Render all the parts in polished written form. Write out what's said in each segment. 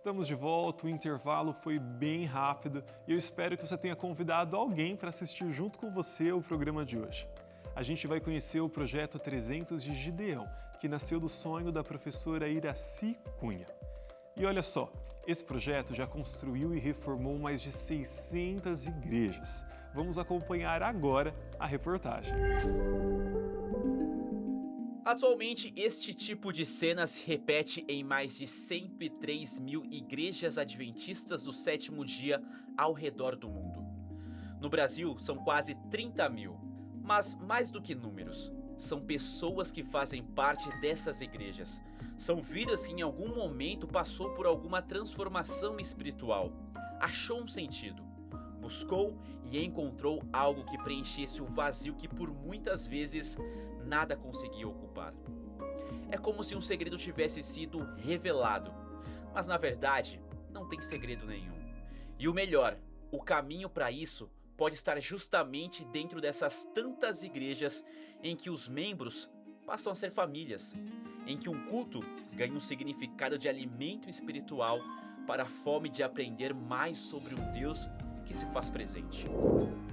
Estamos de volta, o intervalo foi bem rápido e eu espero que você tenha convidado alguém para assistir junto com você o programa de hoje. A gente vai conhecer o projeto 300 de Gideão, que nasceu do sonho da professora Iracy Cunha. E olha só, esse projeto já construiu e reformou mais de 600 igrejas. Vamos acompanhar agora a reportagem. Atualmente, este tipo de cena se repete em mais de 103 mil igrejas adventistas do sétimo dia ao redor do mundo. No Brasil, são quase 30 mil, mas mais do que números, são pessoas que fazem parte dessas igrejas. São vidas que em algum momento passou por alguma transformação espiritual, achou um sentido, buscou e encontrou algo que preenchesse o vazio que por muitas vezes nada conseguia ocupar. É como se um segredo tivesse sido revelado, mas na verdade não tem segredo nenhum. E o melhor, o caminho para isso pode estar justamente dentro dessas tantas igrejas em que os membros passam a ser famílias, em que um culto ganha um significado de alimento espiritual para a fome de aprender mais sobre um Deus que se faz presente.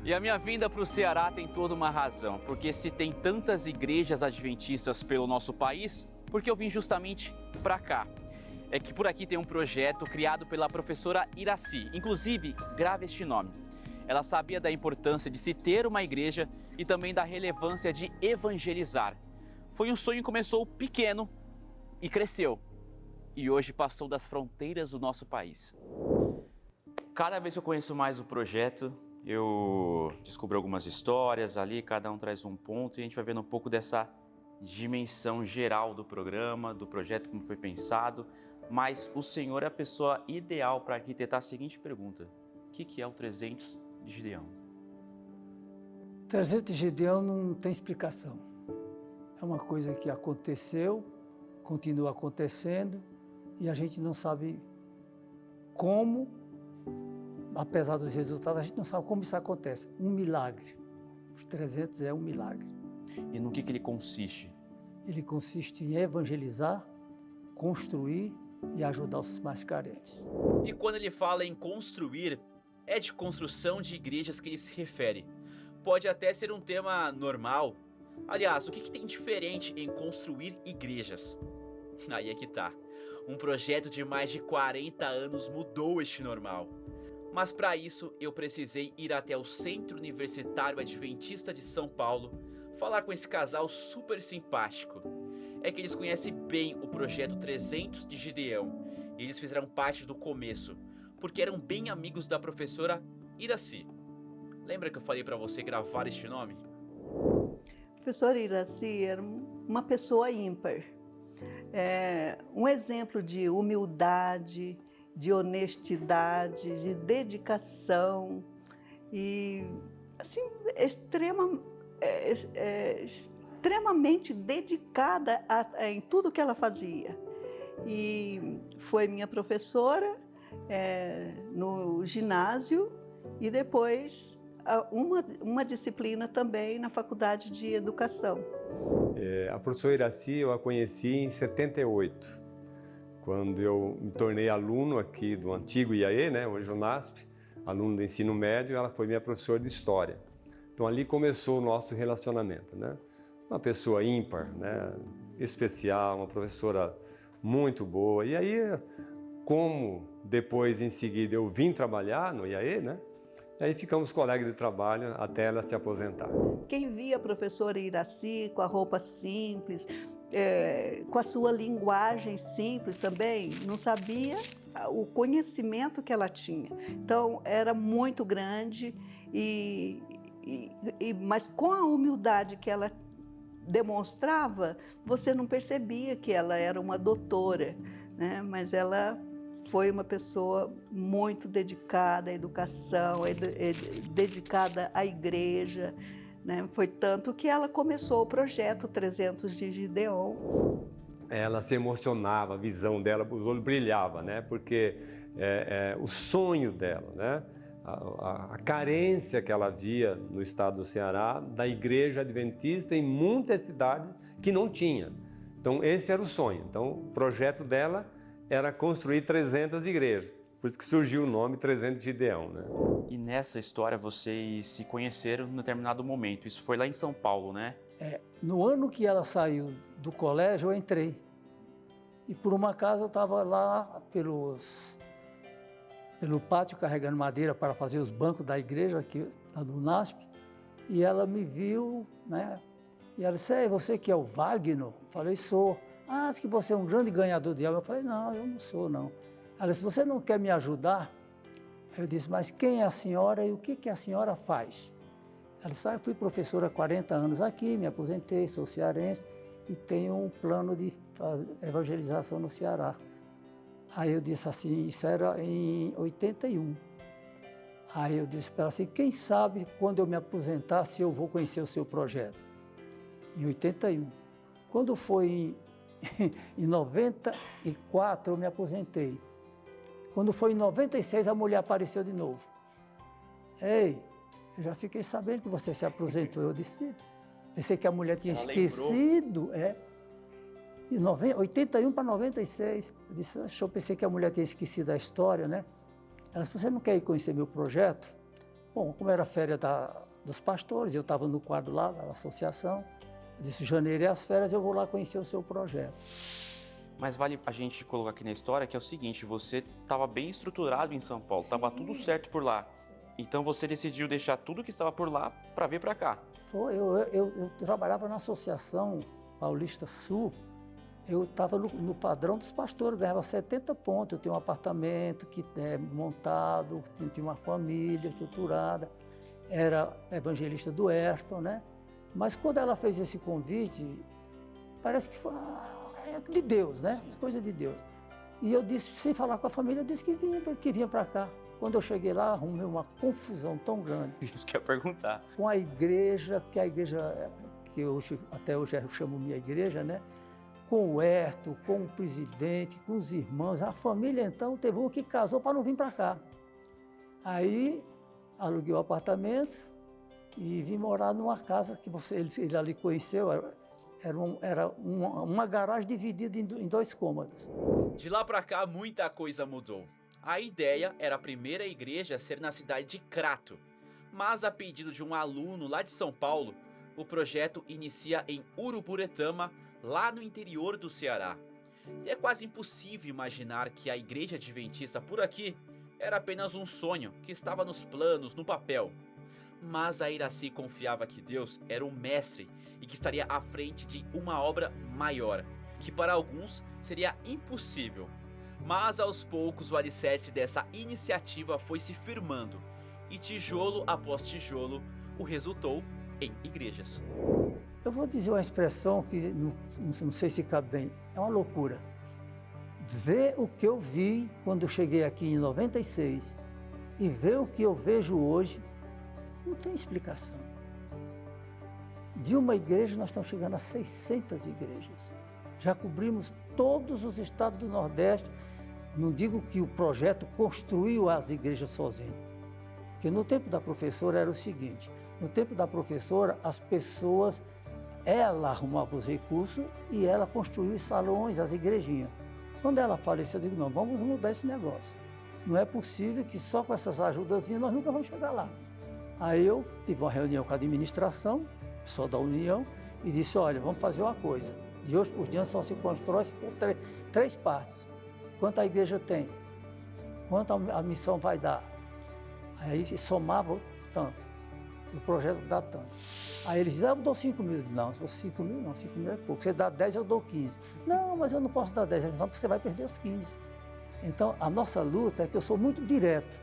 E a minha vinda para o Ceará tem toda uma razão, porque se tem tantas igrejas adventistas pelo nosso país, porque eu vim justamente para cá. É que por aqui tem um projeto criado pela professora Iracy, inclusive grave este nome. Ela sabia da importância de se ter uma igreja e também da relevância de evangelizar. Foi um sonho que começou pequeno e cresceu, e hoje passou das fronteiras do nosso país. Cada vez que eu conheço mais o projeto, eu descubro algumas histórias ali, cada um traz um ponto e a gente vai vendo um pouco dessa dimensão geral do programa, do projeto, como foi pensado. Mas o Senhor é a pessoa ideal para arquitetar a seguinte pergunta: o que é o 300 de Gideão? 300 de Gideão não tem explicação. É uma coisa que aconteceu, continua acontecendo e a gente não sabe como. Apesar dos resultados, a gente não sabe como isso acontece. Um milagre. Os 300 é um milagre. E no que ele consiste? Ele consiste em evangelizar, construir e ajudar os mais carentes. E quando ele fala em construir, é de construção de igrejas que ele se refere. Pode até ser um tema normal. Aliás, o que tem diferente em construir igrejas? Aí é que tá. Um projeto de mais de 40 anos mudou este normal. Mas para isso eu precisei ir até o Centro Universitário Adventista de São Paulo, falar com esse casal super simpático. É que eles conhecem bem o projeto 300 de Gideão e eles fizeram parte do começo, porque eram bem amigos da professora Iracy. Lembra que eu falei para você gravar este nome? A professora Iracy era uma pessoa ímpar. Um exemplo de humildade, de honestidade, de dedicação e assim, extremamente dedicada em tudo que ela fazia. E foi minha professora no ginásio e depois uma disciplina também na faculdade de educação. A professora Iracy eu a conheci em 78. Quando eu me tornei aluno aqui do antigo IAE, né, hoje o NASP, aluno do ensino médio, ela foi minha professora de História. Então ali começou o nosso relacionamento, né? Uma pessoa ímpar, né, especial, uma professora muito boa. E aí, como depois em seguida eu vim trabalhar no IAE, né, aí ficamos colegas de trabalho até ela se aposentar. Quem via a professora Iracy com a roupa simples, com a sua linguagem simples também, não sabia o conhecimento que ela tinha. Então, era muito grande, mas com a humildade que ela demonstrava, você não percebia que ela era uma doutora, né? Mas ela foi uma pessoa muito dedicada à educação, dedicada à igreja, né? Foi tanto que ela começou o projeto 300 de Gideão. Ela se emocionava, a visão dela, os olhos brilhavam, né? Porque o sonho dela, né? A carência que ela via no estado do Ceará da igreja adventista em muitas cidades que não tinha. Então esse era o sonho. Então o projeto dela era construir 300 igrejas. Por isso que surgiu o nome 300 Gideão, né? E nessa história vocês se conheceram em determinado momento. Isso foi lá em São Paulo, né? No ano que ela saiu do colégio, eu entrei. E por uma acaso eu estava lá pelo pátio carregando madeira para fazer os bancos da igreja, aqui, do UNASP, e ela me viu, né? E ela disse, você que é o Wagner? Eu falei, sou. Ah, diz que você é um grande ganhador de alma. Eu falei, não, eu não sou, não. Ela disse, você não quer me ajudar? Eu disse, mas quem é a senhora e o que a senhora faz? Ela disse, eu fui professora há 40 anos aqui, me aposentei, sou cearense e tenho um plano de evangelização no Ceará. Aí eu disse assim, isso era em 81. Aí eu disse para ela assim, quem sabe quando eu me aposentar se eu vou conhecer o seu projeto? Em 81. Quando foi em 94 eu me aposentei. Quando foi em 96 a mulher apareceu de novo. Ei, eu já fiquei sabendo que você se aposentou. Eu disse, pensei que a mulher tinha esquecido. De 81 para 96. Eu disse, eu pensei que a mulher tinha esquecido a história, né? Ela disse, você não quer ir conhecer meu projeto? Bom, como era férias dos pastores, eu estava no quadro lá da associação. Eu disse, janeiro é as férias, eu vou lá conhecer o seu projeto. Mas vale a gente colocar aqui na história que é o seguinte, você estava bem estruturado em São Paulo, estava tudo certo por lá. Então você decidiu deixar tudo que estava por lá para vir para cá. Foi, eu trabalhava na Associação Paulista Sul, eu estava no padrão dos pastores, ganhava 70 pontos, eu tinha um apartamento que montado, tinha uma família estruturada, era evangelista do Ayrton, né? Mas quando ela fez esse convite, parece que foi de Deus, né? Coisa de Deus. E eu disse, sem falar com a família, eu disse que vinha para cá. Quando eu cheguei lá, arrumei uma confusão tão grande. Isso que eu ia perguntar. Com a igreja, que até hoje eu chamo minha igreja, né? Com o Ayrton, com o presidente, com os irmãos. A família, então, teve um que casou para não vir para cá. Aí, aluguei o apartamento e vim morar numa casa que ele ali conheceu. Era uma garagem dividida em 2 cômodos. De lá para cá, muita coisa mudou. A ideia era a primeira igreja a ser na cidade de Crato. Mas, a pedido de um aluno lá de São Paulo, o projeto inicia em Uruburetama, lá no interior do Ceará. E é quase impossível imaginar que a igreja adventista por aqui era apenas um sonho que estava nos planos, no papel. Mas a Iraci confiava que Deus era o mestre e que estaria à frente de uma obra maior, que para alguns seria impossível. Mas aos poucos o alicerce dessa iniciativa foi se firmando e tijolo após tijolo o resultou em igrejas. Eu vou dizer uma expressão que não sei se cabe bem, é uma loucura. Ver o que eu vi quando eu cheguei aqui em 96 e ver o que eu vejo hoje, não tem explicação. De uma igreja nós estamos chegando a 600 igrejas. Já cobrimos todos os estados do Nordeste. Não digo que o projeto construiu as igrejas sozinho. Porque no tempo da professora era o seguinte, no tempo da professora as pessoas, ela arrumava os recursos e ela construiu os salões, as igrejinhas. Quando ela faleceu, eu digo, não, vamos mudar esse negócio. Não é possível que só com essas ajudazinhas nós nunca vamos chegar lá. Aí eu tive uma reunião com a administração, pessoal da União, e disse, olha, vamos fazer uma coisa. De hoje por diante só se constrói por 3 partes. Quanto a igreja tem? Quanto a missão vai dar? Aí somava tanto. O projeto dá tanto. Aí eles diziam, eu dou 5 mil. Não, se fosse 5 mil, não, 5 mil é pouco. Você dá 10, eu dou 15. Não, mas eu não posso dar 10. Eles falam, você vai perder os 15. Então, a nossa luta é que eu sou muito direto.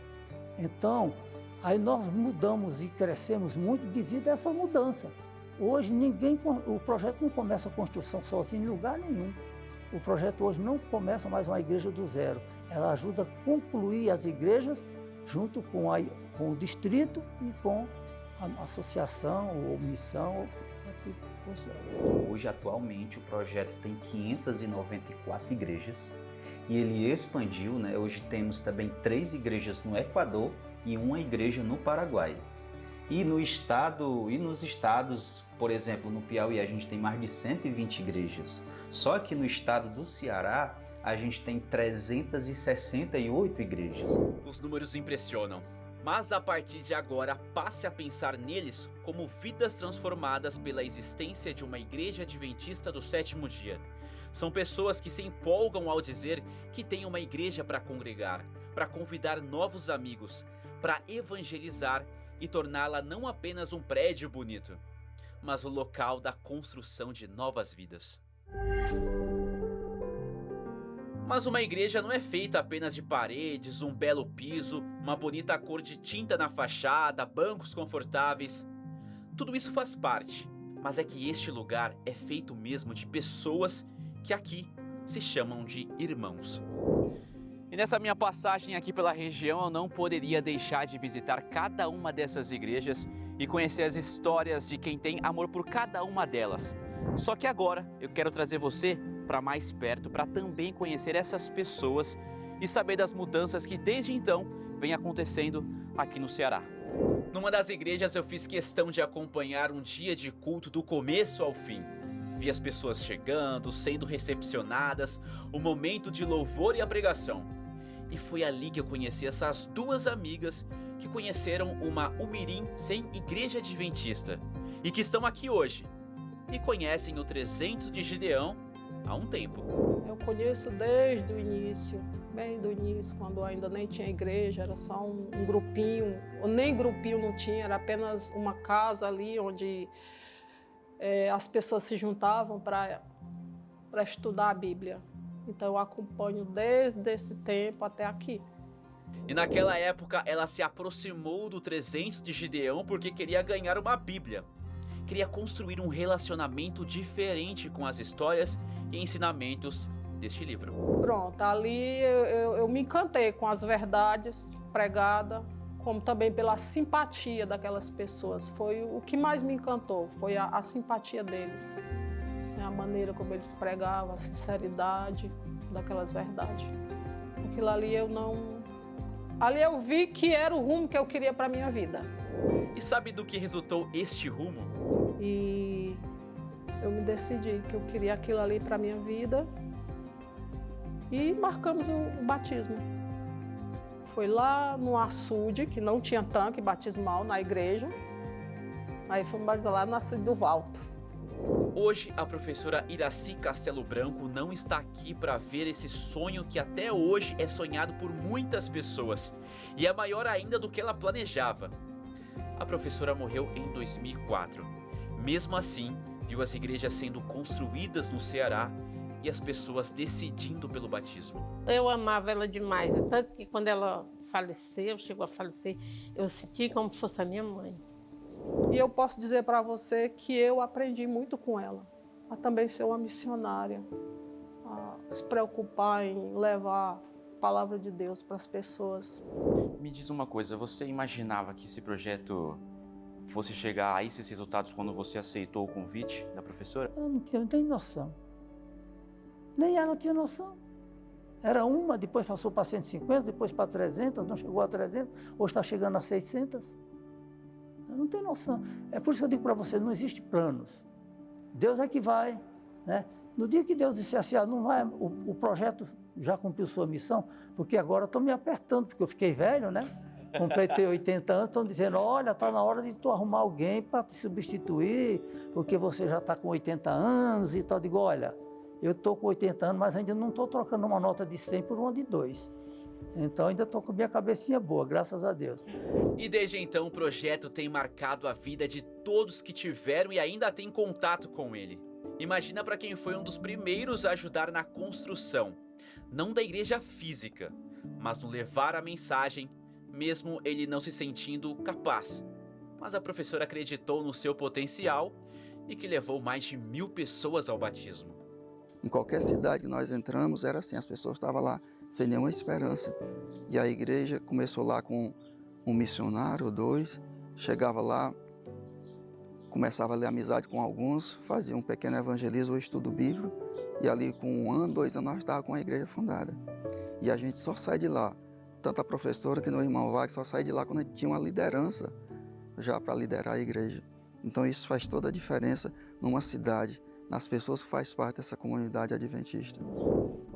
Então, aí nós mudamos e crescemos muito devido a essa mudança. Hoje, o projeto não começa a construção sozinho em lugar nenhum. O projeto hoje não começa mais uma igreja do zero. Ela ajuda a concluir as igrejas junto com o distrito e com a associação ou missão, assim funciona. Hoje, atualmente, o projeto tem 594 igrejas e ele expandiu, né? Hoje temos também 3 igrejas no Equador e 1 igreja no Paraguai. E nos estados, por exemplo, no Piauí, a gente tem mais de 120 igrejas. Só que no estado do Ceará, a gente tem 368 igrejas. Os números impressionam. Mas a partir de agora, passe a pensar neles como vidas transformadas pela existência de uma igreja adventista do sétimo dia. São pessoas que se empolgam ao dizer que tem uma igreja para congregar, para convidar novos amigos, para evangelizar e torná-la não apenas um prédio bonito, mas o local da construção de novas vidas. Mas uma igreja não é feita apenas de paredes, um belo piso, uma bonita cor de tinta na fachada, bancos confortáveis. Tudo isso faz parte, mas é que este lugar é feito mesmo de pessoas que aqui se chamam de irmãos. E nessa minha passagem aqui pela região, eu não poderia deixar de visitar cada uma dessas igrejas e conhecer as histórias de quem tem amor por cada uma delas. Só que agora eu quero trazer você para mais perto, para também conhecer essas pessoas e saber das mudanças que desde então vem acontecendo aqui no Ceará. Numa das igrejas eu fiz questão de acompanhar um dia de culto do começo ao fim. Vi as pessoas chegando, sendo recepcionadas, o momento de louvor e a pregação. E foi ali que eu conheci essas duas amigas que conheceram uma Umirim sem igreja adventista e que estão aqui hoje e conhecem o 300 de Gideão há um tempo. Eu conheço desde o início, bem do início, quando ainda nem tinha igreja, era só um grupinho, ou nem grupinho não tinha, era apenas uma casa ali onde as pessoas se juntavam para estudar a Bíblia. Então eu acompanho desde esse tempo até aqui. E naquela época ela se aproximou do 300 de Gideão porque queria ganhar uma Bíblia. Queria construir um relacionamento diferente com as histórias e ensinamentos deste livro. Pronto, ali eu me encantei com as verdades pregadas, como também pela simpatia daquelas pessoas. Foi o que mais me encantou, foi a simpatia deles. A maneira como eles pregavam, a sinceridade daquelas verdades. Aquilo ali Ali eu vi que era o rumo que eu queria para a minha vida. E sabe do que resultou este rumo? E eu me decidi que eu queria aquilo ali para a minha vida e marcamos o batismo. Foi lá no açude, que não tinha tanque batismal na igreja. Aí fomos batizar lá no açude do Valto. Hoje, a professora Iraci Castelo Branco não está aqui para ver esse sonho que até hoje é sonhado por muitas pessoas e é maior ainda do que ela planejava. A professora morreu em 2004. Mesmo assim, viu as igrejas sendo construídas no Ceará e as pessoas decidindo pelo batismo. Eu amava ela demais, tanto que quando ela faleceu, chegou a falecer, eu senti como se fosse a minha mãe. E eu posso dizer para você que eu aprendi muito com ela, a também ser uma missionária, a se preocupar em levar a palavra de Deus para as pessoas. Me diz uma coisa, você imaginava que esse projeto fosse chegar a esses resultados quando você aceitou o convite da professora? Eu não tenho noção. Nem ela tinha noção. Era uma, depois passou para 150, depois para 300, não chegou a 300, hoje está chegando a 600. Eu não tenho noção. É por isso que eu digo para você, não existe planos. Deus é que vai, né? No dia que Deus disser assim, não vai, o projeto já cumpriu sua missão, porque agora estão me apertando, porque eu fiquei velho, né? Completei 80 anos, estão dizendo, olha, está na hora de tu arrumar alguém para te substituir, porque você já está com 80 anos e tal. Eu digo, olha, eu estou com 80 anos, mas ainda não estou trocando uma nota de 100 por uma de 2. Então ainda estou com minha cabecinha boa, graças a Deus. E desde então o projeto tem marcado a vida de todos que tiveram e ainda têm contato com ele. Imagina para quem foi um dos primeiros a ajudar na construção, não da igreja física, mas no levar a mensagem, mesmo ele não se sentindo capaz. Mas a professora acreditou no seu potencial e que levou mais de 1000 pessoas ao batismo. Em qualquer cidade que nós entramos, era assim, as pessoas estavam lá sem nenhuma esperança. E a igreja começou lá com um missionário ou 2, chegava lá, começava a ler amizade com alguns, fazia um pequeno evangelismo ou estudo bíblico, e ali com 1 ano, 2 anos, nós estávamos com a igreja fundada. E a gente só sai de lá, tanto a professora que no irmão Wagner, só sai de lá quando a gente tinha uma liderança já para liderar a igreja. Então isso faz toda a diferença numa cidade, nas pessoas que fazem parte dessa comunidade adventista.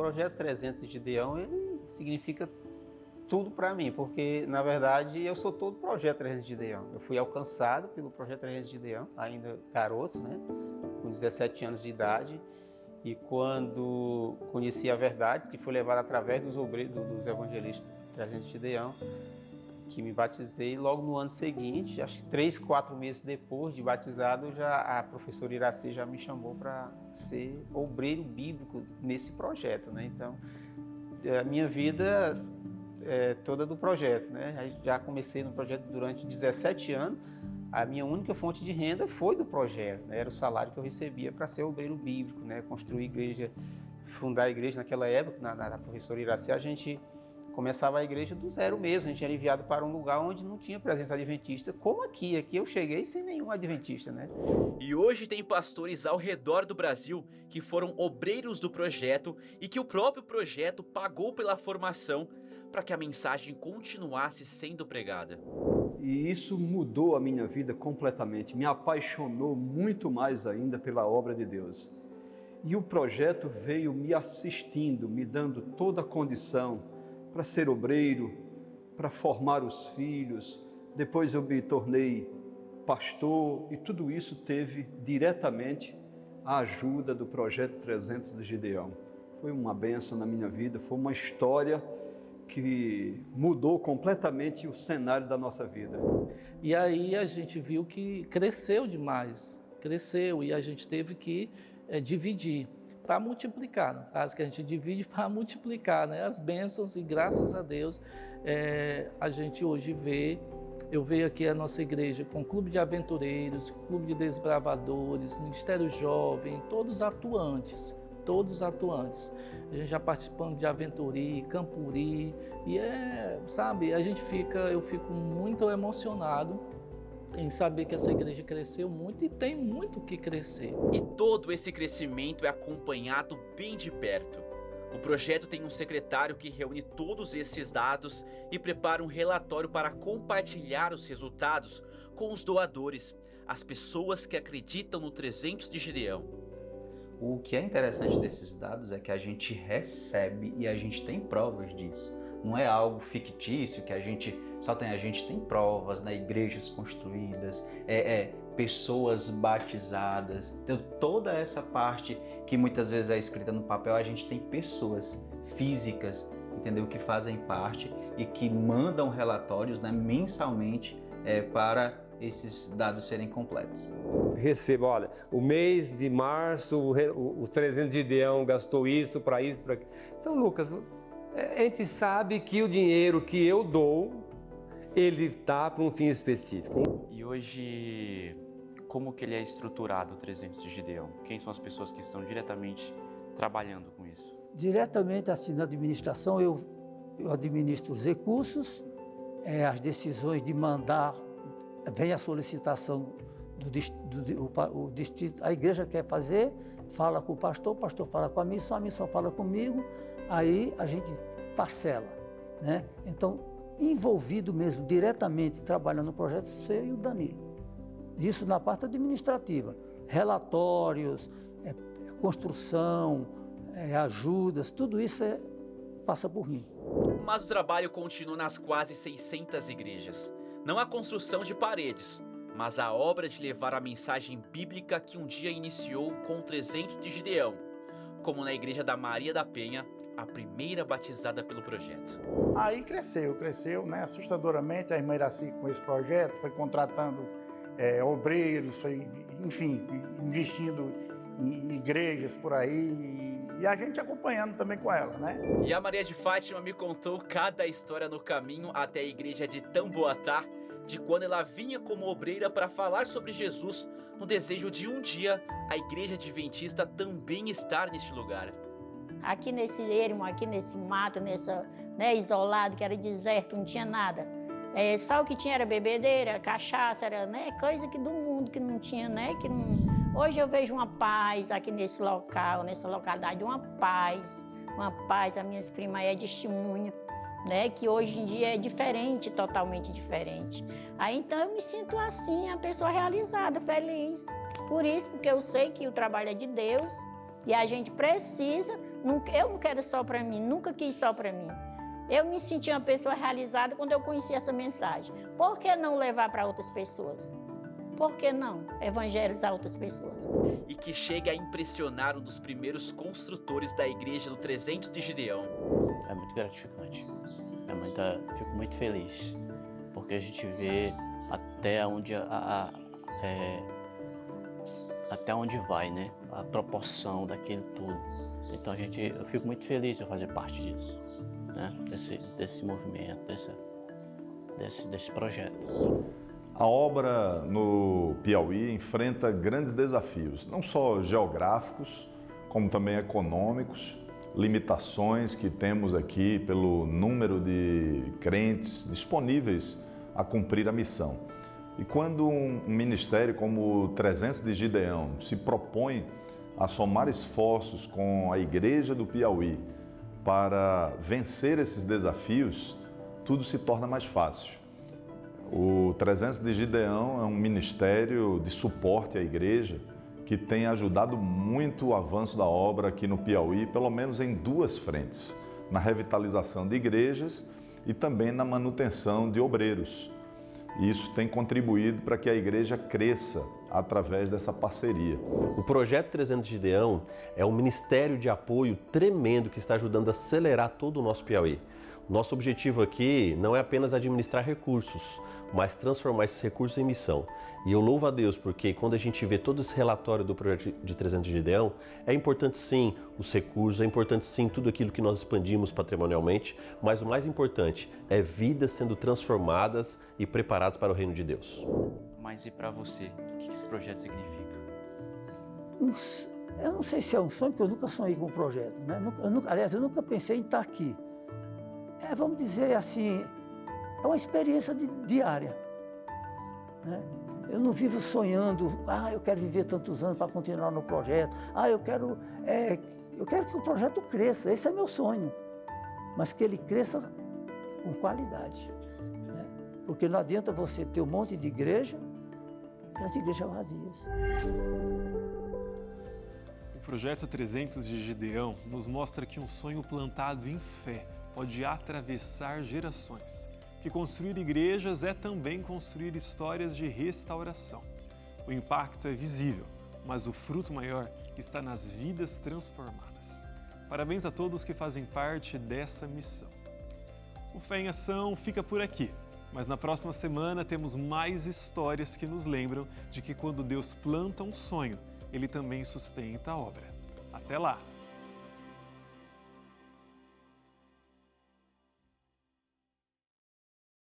projeto 300 de Gideão, ele significa tudo para mim, porque, na verdade, eu sou todo projeto 300 de Gideão. Eu fui alcançado pelo projeto 300 de Gideão, ainda garoto, né, com 17 anos de idade, e quando conheci a verdade, que foi levada através dos obreiros, dos evangelistas 300 de Gideão, que me batizei logo no ano seguinte, acho que 3, 4 meses depois de batizado, a professora Iraci já me chamou para ser obreiro bíblico nesse projeto, né? Então, a minha vida é toda do projeto, né? Já comecei no projeto durante 17 anos, a minha única fonte de renda foi do projeto, né? Era o salário que eu recebia para ser obreiro bíblico, né? Construir igreja, fundar a igreja naquela época, na professora Iraci, a gente começava a igreja do zero mesmo, a gente era enviado para um lugar onde não tinha presença adventista, como aqui eu cheguei sem nenhum adventista, né? E hoje tem pastores ao redor do Brasil que foram obreiros do projeto e que o próprio projeto pagou pela formação para que a mensagem continuasse sendo pregada. E isso mudou a minha vida completamente, me apaixonou muito mais ainda pela obra de Deus. E o projeto veio me assistindo, me dando toda a condição para ser obreiro, para formar os filhos. Depois eu me tornei pastor e tudo isso teve diretamente a ajuda do Projeto 300 de Gideão. Foi uma bênção na minha vida, foi uma história que mudou completamente o cenário da nossa vida. E aí a gente viu que cresceu demais, cresceu e a gente teve que dividir para multiplicar, no caso que a gente divide para multiplicar, né, as bênçãos, e graças a Deus a gente hoje eu vejo aqui a nossa igreja com clube de aventureiros, clube de desbravadores, ministério jovem, todos atuantes. A gente já participando de Aventuri, Campuri, e eu fico muito emocionado em saber que essa igreja cresceu muito e tem muito que crescer. E todo esse crescimento é acompanhado bem de perto. O projeto tem um secretário que reúne todos esses dados e prepara um relatório para compartilhar os resultados com os doadores, as pessoas que acreditam no 300 de Gideão. O que é interessante desses dados é que a gente recebe e a gente tem provas disso. Não é algo fictício que a gente tem provas, né? Igrejas construídas, pessoas batizadas. Então toda essa parte que muitas vezes é escrita no papel, a gente tem pessoas físicas, entendeu? Que fazem parte e que mandam relatórios, né, mensalmente para esses dados serem completos. Recebo, olha, o mês de março, o 300 de Gideão gastou isso, para isso, para aquilo. Então, Lucas, a gente sabe que o dinheiro que eu dou, ele está para um fim específico. E hoje, como que ele é estruturado, o 300 de Gideão? Quem são as pessoas que estão diretamente trabalhando com isso? Diretamente, assim, na administração, eu administro os recursos, as decisões de mandar, vem a solicitação do distrito, a igreja quer fazer, fala com o pastor fala com a missão fala comigo, aí a gente parcela, né? Então, envolvido mesmo diretamente trabalhando no projeto, sou eu e o Danilo. Isso na parte administrativa, relatórios, construção, ajudas, tudo isso passa por mim. Mas o trabalho continua nas quase 600 igrejas. Não a construção de paredes, mas a obra de levar a mensagem bíblica que um dia iniciou com o 300 de Gideão, como na igreja da Maria da Penha, a primeira batizada pelo projeto. Aí cresceu, né, assustadoramente. A irmã Iraci, com esse projeto, foi contratando obreiros, foi, enfim, investindo em igrejas por aí, e a gente acompanhando também com ela, né? E a Maria de Fátima me contou cada história no caminho até a igreja de Tamboatá, de quando ela vinha como obreira para falar sobre Jesus, no desejo de um dia a igreja adventista também estar neste lugar. Aqui nesse ermo, aqui nesse mato, isolado, que era deserto, não tinha nada. Só o que tinha era bebedeira, cachaça, era, né, coisa que do mundo que não tinha, né? Que não... Hoje eu vejo uma paz aqui nesse local, nessa localidade, uma paz, a minha prima é testemunha, né? Que hoje em dia é diferente, totalmente diferente. Aí então eu me sinto assim, a pessoa realizada, feliz. Por isso, porque eu sei que o trabalho é de Deus e a gente precisa Eu não quero só para mim, nunca quis só para mim. Eu me senti uma pessoa realizada quando eu conheci essa mensagem. Por que não levar para outras pessoas? Por que não evangelizar outras pessoas? E que chega a impressionar um dos primeiros construtores da igreja do 300 de Gideão. É muito gratificante. Fico muito feliz, porque a gente vê até onde até onde vai, né? A proporção daquele tudo. Então eu fico muito feliz de fazer parte disso, né? Desse movimento, desse projeto. A obra no Piauí enfrenta grandes desafios, não só geográficos, como também econômicos, limitações que temos aqui pelo número de crentes disponíveis a cumprir a missão. E quando um ministério como o 300 de Gideão se propõe a somar esforços com a Igreja do Piauí para vencer esses desafios, tudo se torna mais fácil. O 300 de Gideão é um ministério de suporte à igreja que tem ajudado muito o avanço da obra aqui no Piauí, pelo menos em duas frentes, na revitalização de igrejas e também na manutenção de obreiros. E isso tem contribuído para que a igreja cresça através dessa parceria. O Projeto 300 de Gideão é um ministério de apoio tremendo que está ajudando a acelerar todo o nosso Piauí. Nosso objetivo aqui não é apenas administrar recursos, mas transformar esses recursos em missão. E eu louvo a Deus porque quando a gente vê todo esse relatório do projeto de 300 de Gideão, é importante sim os recursos, é importante sim tudo aquilo que nós expandimos patrimonialmente, mas o mais importante é vidas sendo transformadas e preparadas para o reino de Deus. Mas e para você, o que esse projeto significa? Eu não sei se é um sonho, porque eu nunca sonhei com um projeto, né? Aliás, eu nunca pensei em estar aqui. Vamos dizer assim, é uma experiência diária, né? Eu não vivo sonhando, eu quero viver tantos anos para continuar no projeto, eu quero que o projeto cresça, esse é meu sonho, mas que ele cresça com qualidade, né? Porque não adianta você ter um monte de igreja e as igrejas vazias. O projeto 300 de Gideão nos mostra que um sonho plantado em fé pode atravessar gerações. Que construir igrejas é também construir histórias de restauração. O impacto é visível, mas o fruto maior está nas vidas transformadas. Parabéns a todos que fazem parte dessa missão. O Fé em Ação fica por aqui, mas na próxima semana temos mais histórias que nos lembram de que quando Deus planta um sonho, Ele também sustenta a obra. Até lá!